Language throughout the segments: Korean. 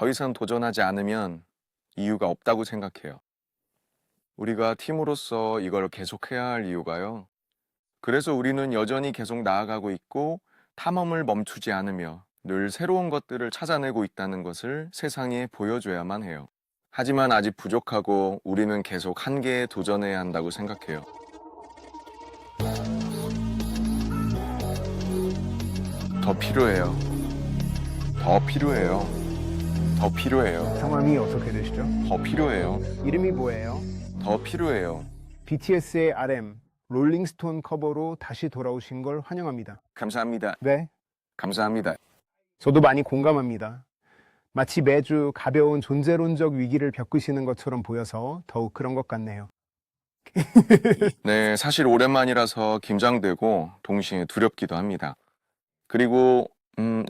더 이상 도전하지 않으면 이유가 없다고 생각해요. 우리가 팀으로서 이걸 계속해야 할 이유가요. 그래서 우리는 여전히 계속 나아가고 있고 탐험을 멈추지 않으며 늘 새로운 것들을 찾아내고 있다는 것을 세상에 보여줘야만 해요. 하지만 아직 부족하고 우리는 계속 한계에 도전해야 한다고 생각해요. 더 필요해요. 더 필요해요. 더 필요해요. 성함이 어떻게 되시죠? 더 필요해요. 이름이 뭐예요? 더 필요해요. BTS의 RM, 롤링스톤 커버로 다시 돌아오신 걸 환영합니다. 감사합니다. 네, 감사합니다. 저도 많이 공감합니다. 마치 매주 가벼운 존재론적 위기를 겪으시는 것처럼 보여서 더욱 그런 것 같네요. 네, 사실 오랜만이라서 긴장되고 동시에 두렵기도 합니다. 그리고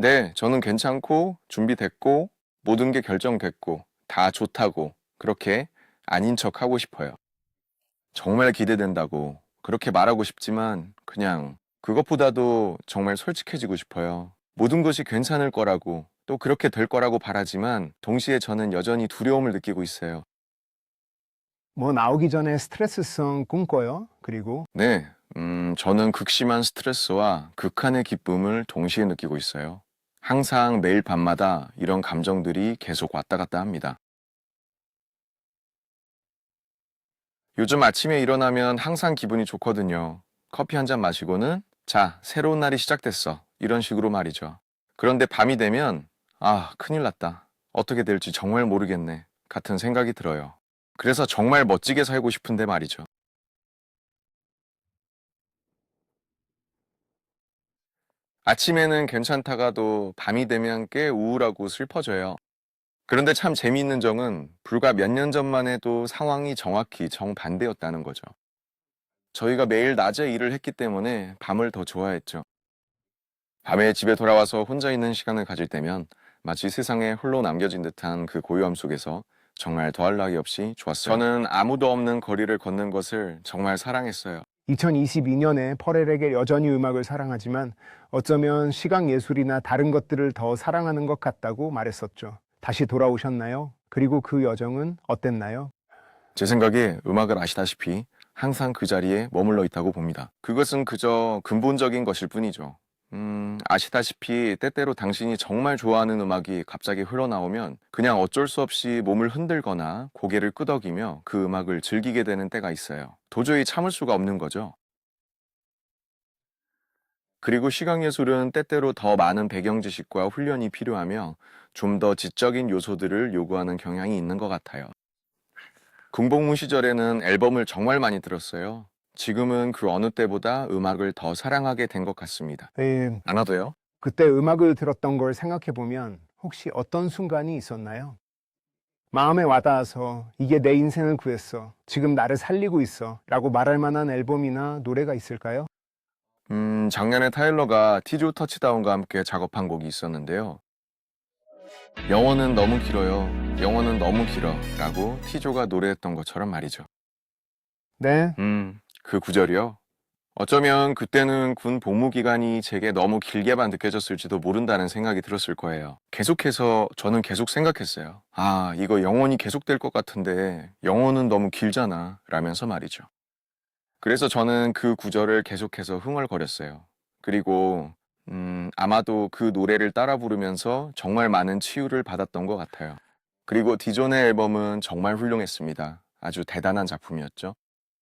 네, 저는 괜찮고 준비됐고 모든 게 결정됐고 다 좋다고 그렇게 아닌 척 하고 싶어요. 정말 기대된다고 그렇게 말하고 싶지만 그냥 그것보다도 정말 솔직해지고 싶어요. 모든 것이 괜찮을 거라고 또 그렇게 될 거라고 바라지만 동시에 저는 여전히 두려움을 느끼고 있어요. 뭐 나오기 전에 스트레스성 꿈꿔요. 그리고 네, 저는 극심한 스트레스와 극한의 기쁨을 동시에 느끼고 있어요. 항상 매일 밤마다 이런 감정들이 계속 왔다 갔다 합니다. 요즘 아침에 일어나면 항상 기분이 좋거든요. 커피 한 잔 마시고는 자, 새로운 날이 시작됐어. 이런 식으로 말이죠. 그런데 밤이 되면 아, 큰일 났다. 어떻게 될지 정말 모르겠네. 같은 생각이 들어요. 그래서 정말 멋지게 살고 싶은데 말이죠. 아침에는 괜찮다가도 밤이 되면 꽤 우울하고 슬퍼져요. 그런데 참 재미있는 점은 불과 몇 년 전만 해도 상황이 정확히 정반대였다는 거죠. 저희가 매일 낮에 일을 했기 때문에 밤을 더 좋아했죠. 밤에 집에 돌아와서 혼자 있는 시간을 가질 때면 마치 세상에 홀로 남겨진 듯한 그 고요함 속에서 정말 더할 나위 없이 좋았어요. 저는 아무도 없는 거리를 걷는 것을 정말 사랑했어요. 2022년에 퍼렐에게 여전히 음악을 사랑하지만 어쩌면 시각 예술이나 다른 것들을 더 사랑하는 것 같다고 말했었죠. 다시 돌아오셨나요? 그리고 그 여정은 어땠나요? 제 생각에 음악을 아시다시피 항상 그 자리에 머물러 있다고 봅니다. 그것은 그저 근본적인 것일 뿐이죠. 아시다시피 때때로 당신이 정말 좋아하는 음악이 갑자기 흘러나오면 그냥 어쩔 수 없이 몸을 흔들거나 고개를 끄덕이며 그 음악을 즐기게 되는 때가 있어요. 도저히 참을 수가 없는 거죠. 그리고 시각예술은 때때로 더 많은 배경 지식과 훈련이 필요하며 좀 더 지적인 요소들을 요구하는 경향이 있는 것 같아요. 군복무 시절에는 앨범을 정말 많이 들었어요. 지금은 그 어느 때보다 음악을 더 사랑하게 된 것 같습니다. 네, 않아도요? 그때 음악을 들었던 걸 생각해보면 혹시 어떤 순간이 있었나요? 마음에 와닿아서 이게 내 인생을 구했어. 지금 나를 살리고 있어. 라고 말할 만한 앨범이나 노래가 있을까요? 작년에 타일러가 티조 터치다운과 함께 작업한 곡이 있었는데요. 영원은 너무 길어요. 영원은 너무 길어. 라고 티조가 노래했던 것처럼 말이죠. 네, 그 구절이요. 어쩌면 그때는 군 복무 기간이 제게 너무 길게만 느껴졌을지도 모른다는 생각이 들었을 거예요. 계속해서 저는 계속 생각했어요. 아, 이거 영원히 계속될 것 같은데 영원은 너무 길잖아. 라면서 말이죠. 그래서 저는 그 구절을 계속해서 흥얼거렸어요. 그리고 아마도 그 노래를 따라 부르면서 정말 많은 치유를 받았던 것 같아요. 그리고 디존의 앨범은 정말 훌륭했습니다. 아주 대단한 작품이었죠.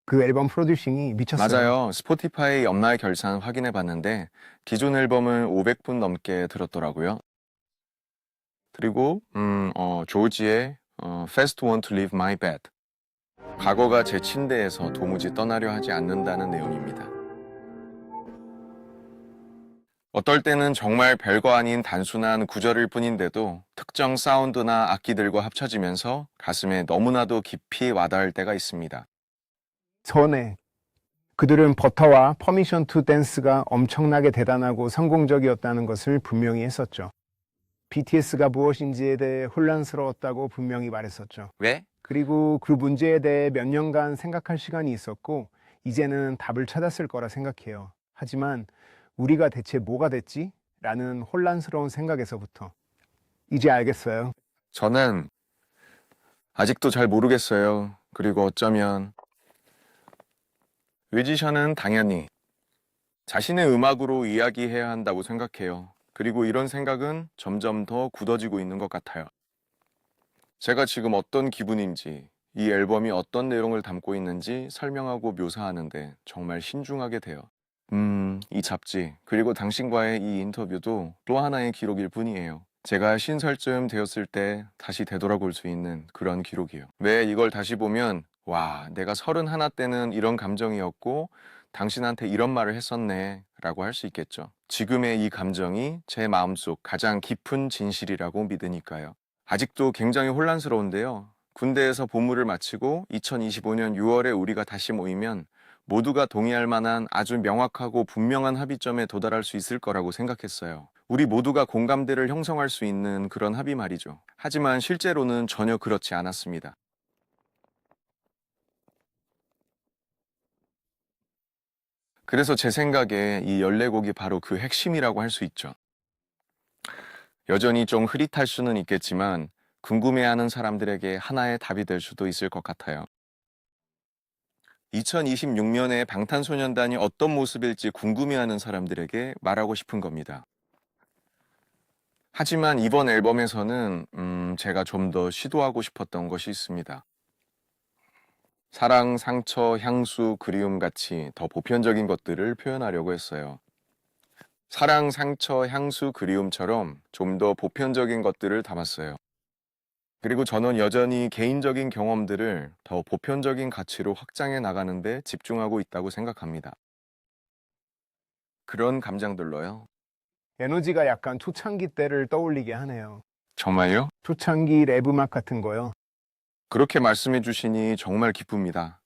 그 앨범 프로듀싱이 미쳤어요. 맞아요. 스포티파이 연말 결산 확인해 봤는데 기존 앨범은 500분 넘게 들었더라고요. 그리고 조지의 Fast Want to Leave My Bed. 과거가 제 침대에서 도무지 떠나려 하지 않는다는 내용입니다. 어떨 때는 정말 별거 아닌 단순한 구절일 뿐인데도 특정 사운드나 악기들과 합쳐지면서 가슴에 너무나도 깊이 와닿을 때가 있습니다. 전에 그들은 버터와 퍼미션 투 댄스가 엄청나게 대단하고 성공적이었다는 것을 분명히 했었죠. BTS가 무엇인지에 대해 혼란스러웠다고 분명히 말했었죠. 왜? 그리고 그 문제에 대해 몇 년간 생각할 시간이 있었고 이제는 답을 찾았을 거라 생각해요. 하지만 우리가 대체 뭐가 됐지? 라는 혼란스러운 생각에서부터 이제 알겠어요. 저는 아직도 잘 모르겠어요. 그리고 어쩌면 뮤지션은 당연히 자신의 음악으로 이야기해야 한다고 생각해요. 그리고 이런 생각은 점점 더 굳어지고 있는 것 같아요. 제가 지금 어떤 기분인지, 이 앨범이 어떤 내용을 담고 있는지 설명하고 묘사하는데 정말 신중하게 돼요. 이 잡지, 그리고 당신과의 이 인터뷰도 또 하나의 기록일 뿐이에요. 제가 50살쯤 되었을 때 다시 되돌아볼 수 있는 그런 기록이에요. 왜 이걸 다시 보면, 와, 내가 31 때는 이런 감정이었고, 당신한테 이런 말을 했었네, 라고 할 수 있겠죠. 지금의 이 감정이 제 마음속 가장 깊은 진실이라고 믿으니까요. 아직도 굉장히 혼란스러운데요. 군대에서 복무를 마치고 2025년 6월에 우리가 다시 모이면 모두가 동의할 만한 아주 명확하고 분명한 합의점에 도달할 수 있을 거라고 생각했어요. 우리 모두가 공감대를 형성할 수 있는 그런 합의 말이죠. 하지만 실제로는 전혀 그렇지 않았습니다. 그래서 제 생각에 이 14곡이 바로 그 핵심이라고 할 수 있죠. 여전히 좀 흐릿할 수는 있겠지만 궁금해하는 사람들에게 하나의 답이 될 수도 있을 것 같아요. 2026년에 방탄소년단이 어떤 모습일지 궁금해하는 사람들에게 말하고 싶은 겁니다. 하지만 이번 앨범에서는 제가 좀 더 시도하고 싶었던 것이 있습니다. 사랑, 상처, 향수, 그리움 같이 더 보편적인 것들을 표현하려고 했어요. 사랑, 상처, 향수, 그리움처럼 좀 더 보편적인 것들을 담았어요. 그리고 저는 여전히 개인적인 경험들을 더 보편적인 가치로 확장해 나가는데 집중하고 있다고 생각합니다. 그런 감정들로요. 에너지가 약간 초창기 때를 떠올리게 하네요. 정말요? 초창기 랩 음악 같은 거요. 그렇게 말씀해 주시니 정말 기쁩니다.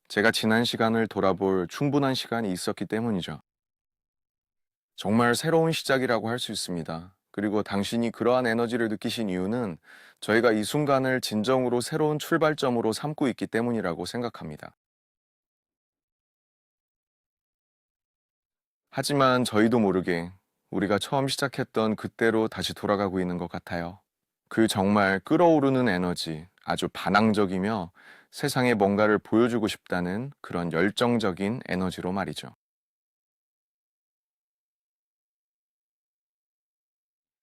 제가 지난 시간을 돌아볼 충분한 시간이 있었기 때문이죠. 정말 새로운 시작이라고 할 수 있습니다. 그리고 당신이 그러한 에너지를 느끼신 이유는 저희가 이 순간을 진정으로 새로운 출발점으로 삼고 있기 때문이라고 생각합니다. 하지만 저희도 모르게 우리가 처음 시작했던 그때로 다시 돌아가고 있는 것 같아요. 그 정말 끓어오르는 에너지, 아주 반항적이며 세상에 뭔가를 보여주고 싶다는 그런 열정적인 에너지로 말이죠.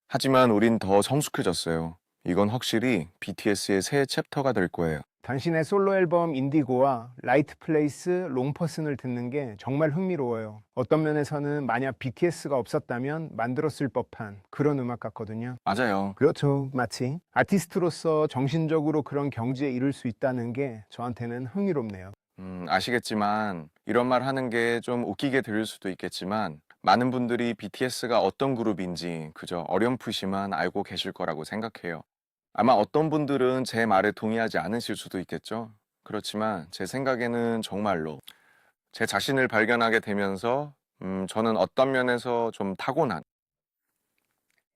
하지만 우린 더 성숙해졌어요. 이건 확실히 BTS의 새 챕터가 될 거예요. 당신의 솔로 앨범 인디고와 라이트 플레이스 롱퍼슨을 듣는 게 정말 흥미로워요. 어떤 면에서는 만약 BTS가 없었다면 만들었을 법한 그런 음악 같거든요. 맞아요. 그렇죠. 마치 아티스트로서 정신적으로 그런 경지에 이를 수 있다는 게 저한테는 흥미롭네요. 아시겠지만 이런 말 하는 게 좀 웃기게 들릴 수도 있겠지만 많은 분들이 BTS가 어떤 그룹인지 그저 어렴풋이만 알고 계실 거라고 생각해요. 아마 어떤 분들은 제 말에 동의하지 않으실 수도 있겠죠. 그렇지만 제 생각에는 정말로 제 자신을 발견하게 되면서 저는 어떤 면에서 좀 타고난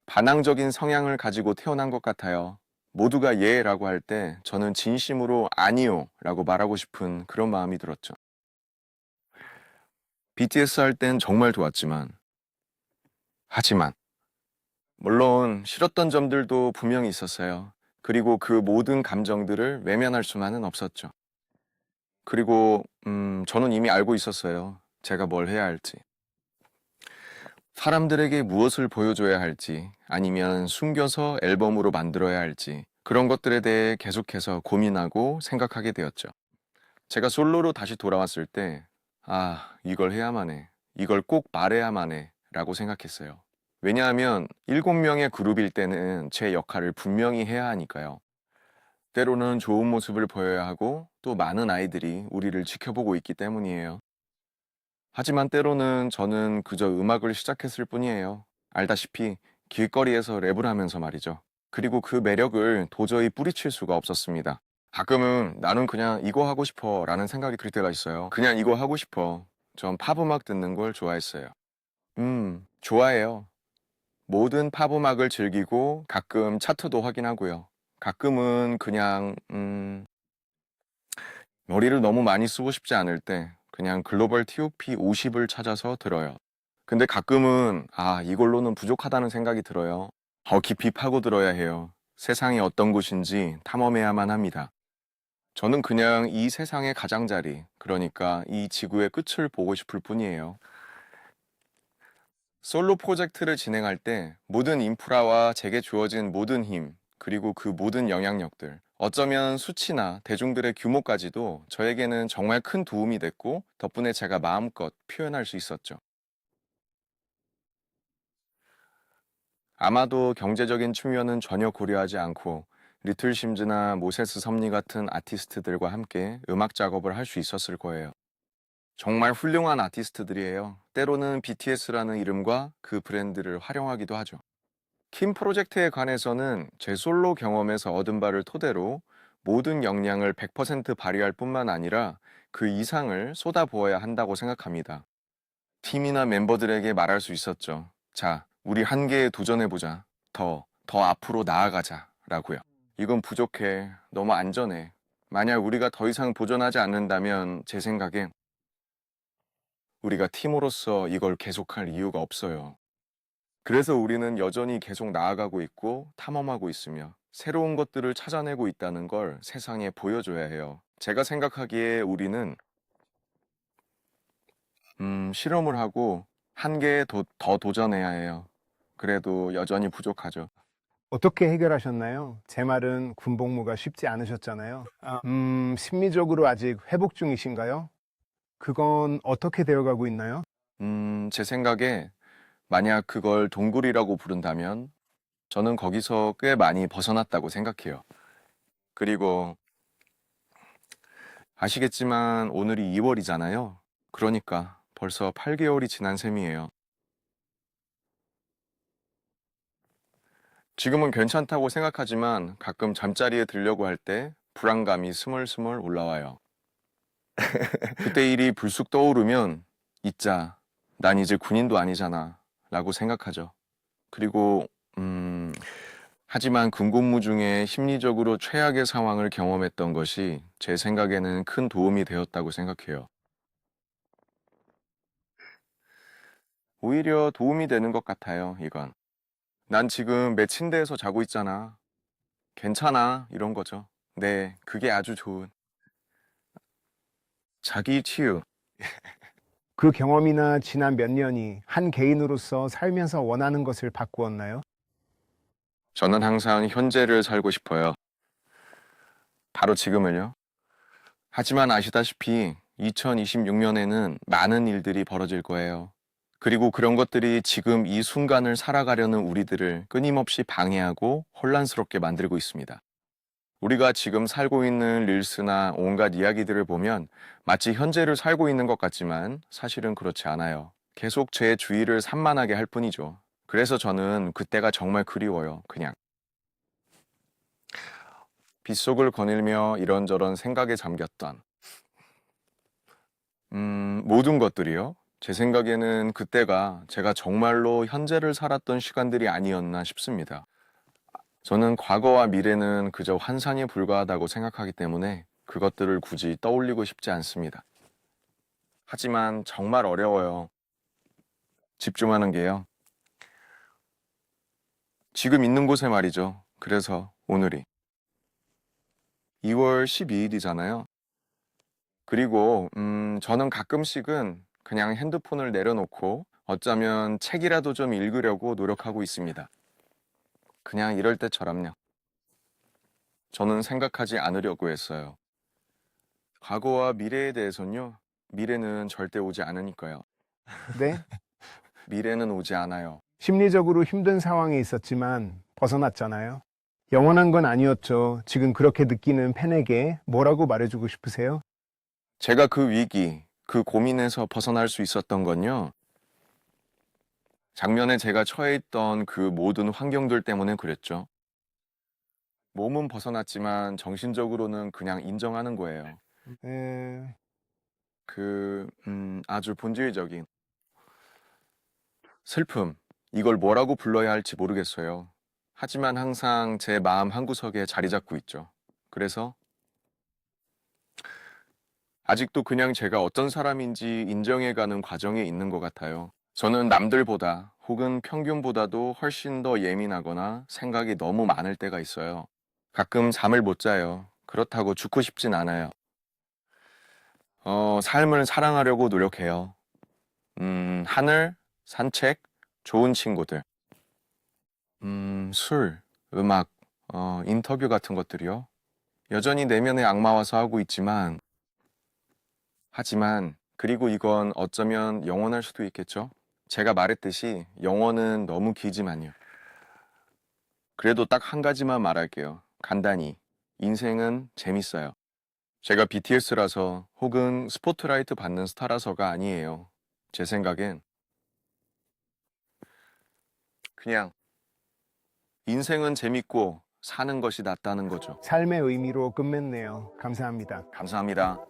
반항적인 성향을 가지고 태어난 것 같아요. 모두가 예라고 할 때 저는 진심으로 아니요 라고 말하고 싶은 그런 마음이 들었죠. BTS 할 땐 정말 좋았지만, 하지만, 물론 싫었던 점들도 분명히 있었어요. 그리고 그 모든 감정들을 외면할 수만은 없었죠. 그리고, 저는 이미 알고 있었어요. 제가 뭘 해야 할지. 사람들에게 무엇을 보여줘야 할지, 아니면 숨겨서 앨범으로 만들어야 할지, 그런 것들에 대해 계속해서 고민하고 생각하게 되었죠. 제가 솔로로 다시 돌아왔을 때, 아, 이걸 해야만 해. 이걸 꼭 말해야만 해. 라고 생각했어요. 왜냐하면 7명의 그룹일 때는 제 역할을 분명히 해야 하니까요. 때로는 좋은 모습을 보여야 하고 또 많은 아이들이 우리를 지켜보고 있기 때문이에요. 하지만 때로는 저는 그저 음악을 시작했을 뿐이에요. 알다시피 길거리에서 랩을 하면서 말이죠. 그리고 그 매력을 도저히 뿌리칠 수가 없었습니다. 가끔은 나는 그냥 이거 하고 싶어 라는 생각이 들 때가 있어요. 그냥 이거 하고 싶어. 전 팝음악 듣는 걸 좋아했어요. 좋아해요. 모든 팝음악을 즐기고 가끔 차트도 확인하고요. 가끔은 그냥 머리를 너무 많이 쓰고 싶지 않을 때 그냥 글로벌 TOP 50을 찾아서 들어요. 근데 가끔은 이걸로는 부족하다는 생각이 들어요. 더 깊이 파고 들어야 해요. 세상이 어떤 곳인지 탐험해야만 합니다. 저는 그냥 이 세상의 가장자리, 그러니까 이 지구의 끝을 보고 싶을 뿐이에요. 솔로 프로젝트를 진행할 때 모든 인프라와 제게 주어진 모든 힘, 그리고 그 모든 영향력들, 어쩌면 수치나 대중들의 규모까지도 저에게는 정말 큰 도움이 됐고, 덕분에 제가 마음껏 표현할 수 있었죠. 아마도 경제적인 측면은 전혀 고려하지 않고 리틀 심즈나 모세스 섭리 같은 아티스트들과 함께 음악 작업을 할 수 있었을 거예요. 정말 훌륭한 아티스트들이에요. 때로는 BTS라는 이름과 그 브랜드를 활용하기도 하죠. 킴 프로젝트에 관해서는 제 솔로 경험에서 얻은 바를 토대로 모든 역량을 100% 발휘할 뿐만 아니라 그 이상을 쏟아부어야 한다고 생각합니다. 팀이나 멤버들에게 말할 수 있었죠. 자, 우리 한계에 도전해보자. 더 앞으로 나아가자. 라고요. 이건 부족해. 너무 안전해. 만약 우리가 더 이상 도전하지 않는다면 제 생각엔 우리가 팀으로서 이걸 계속할 이유가 없어요. 그래서 우리는 여전히 계속 나아가고 있고 탐험하고 있으며 새로운 것들을 찾아내고 있다는 걸 세상에 보여줘야 해요. 제가 생각하기에 우리는 실험을 하고 한계에 더 도전해야 해요. 그래도 여전히 부족하죠. 어떻게 해결하셨나요? 제 말은 군복무가 쉽지 않으셨잖아요. 심리적으로 아직 회복 중이신가요? 그건 어떻게 되어가고 있나요? 제 생각에 만약 그걸 동굴이라고 부른다면 저는 거기서 꽤 많이 벗어났다고 생각해요. 그리고 아시겠지만 오늘이 2월이잖아요. 그러니까 벌써 8개월이 지난 셈이에요. 지금은 괜찮다고 생각하지만 가끔 잠자리에 들려고 할 때 불안감이 스멀스멀 올라와요. 그때 일이 불쑥 떠오르면 있자, 난 이제 군인도 아니잖아 라고 생각하죠. 그리고 하지만 군복무 중에 심리적으로 최악의 상황을 경험했던 것이 제 생각에는 큰 도움이 되었다고 생각해요. 오히려 도움이 되는 것 같아요, 이건. 난 지금 내 침대에서 자고 있잖아. 괜찮아, 이런 거죠. 네, 그게 아주 좋은 자기 치유. 그 경험이나 지난 몇 년이 한 개인으로서 살면서 원하는 것을 바꾸었나요? 저는 항상 현재를 살고 싶어요. 바로 지금을요. 하지만 아시다시피 2026년에는 많은 일들이 벌어질 거예요. 그리고 그런 것들이 지금 이 순간을 살아가려는 우리들을 끊임없이 방해하고 혼란스럽게 만들고 있습니다. 우리가 지금 살고 있는 릴스나 온갖 이야기들을 보면 마치 현재를 살고 있는 것 같지만 사실은 그렇지 않아요. 계속 제 주위를 산만하게 할 뿐이죠. 그래서 저는 그때가 정말 그리워요, 그냥. 빗속을 거닐며 이런저런 생각에 잠겼던 모든 것들이요. 제 생각에는 그때가 제가 정말로 현재를 살았던 시간들이 아니었나 싶습니다. 저는 과거와 미래는 그저 환상에 불과하다고 생각하기 때문에 그것들을 굳이 떠올리고 싶지 않습니다. 하지만 정말 어려워요. 집중하는 게요. 지금 있는 곳에 말이죠. 그래서 오늘이 2월 12일이잖아요. 그리고 저는 가끔씩은 그냥 핸드폰을 내려놓고 어쩌면 책이라도 좀 읽으려고 노력하고 있습니다. 그냥 이럴 때처럼요. 저는 생각하지 않으려고 했어요. 과거와 미래에 대해서는요. 미래는 절대 오지 않으니까요. 네. 미래는 오지 않아요. 심리적으로 힘든 상황에 있었지만 벗어났잖아요. 영원한 건 아니었죠. 지금 그렇게 느끼는 팬에게 뭐라고 말해주고 싶으세요? 제가 그 위기, 그 고민에서 벗어날 수 있었던 건요. 작년에 제가 처해 있던 그 모든 환경들 때문에 그랬죠. 몸은 벗어났지만 정신적으로는 그냥 인정하는 거예요. 에, 아주 본질적인 슬픔, 이걸 뭐라고 불러야 할지 모르겠어요. 하지만 항상 제 마음 한구석에 자리 잡고 있죠. 그래서 아직도 그냥 제가 어떤 사람인지 인정해가는 과정에 있는 것 같아요. 저는 남들보다 혹은 평균보다도 훨씬 더 예민하거나 생각이 너무 많을 때가 있어요. 가끔 잠을 못 자요. 그렇다고 죽고 싶진 않아요. 삶을 사랑하려고 노력해요. 하늘, 산책, 좋은 친구들, 술, 음악, 인터뷰 같은 것들이요. 여전히 내면의 악마와서 하고 있지만, 하지만, 그리고 이건 어쩌면 영원할 수도 있겠죠? 제가 말했듯이 영원은 너무 길지만요. 그래도 딱 한 가지만 말할게요. 간단히. 인생은 재밌어요. 제가 BTS라서 혹은 스포트라이트 받는 스타라서가 아니에요. 제 생각엔 그냥 인생은 재밌고 사는 것이 낫다는 거죠. 삶의 의미로 끝맺네요. 감사합니다. 감사합니다.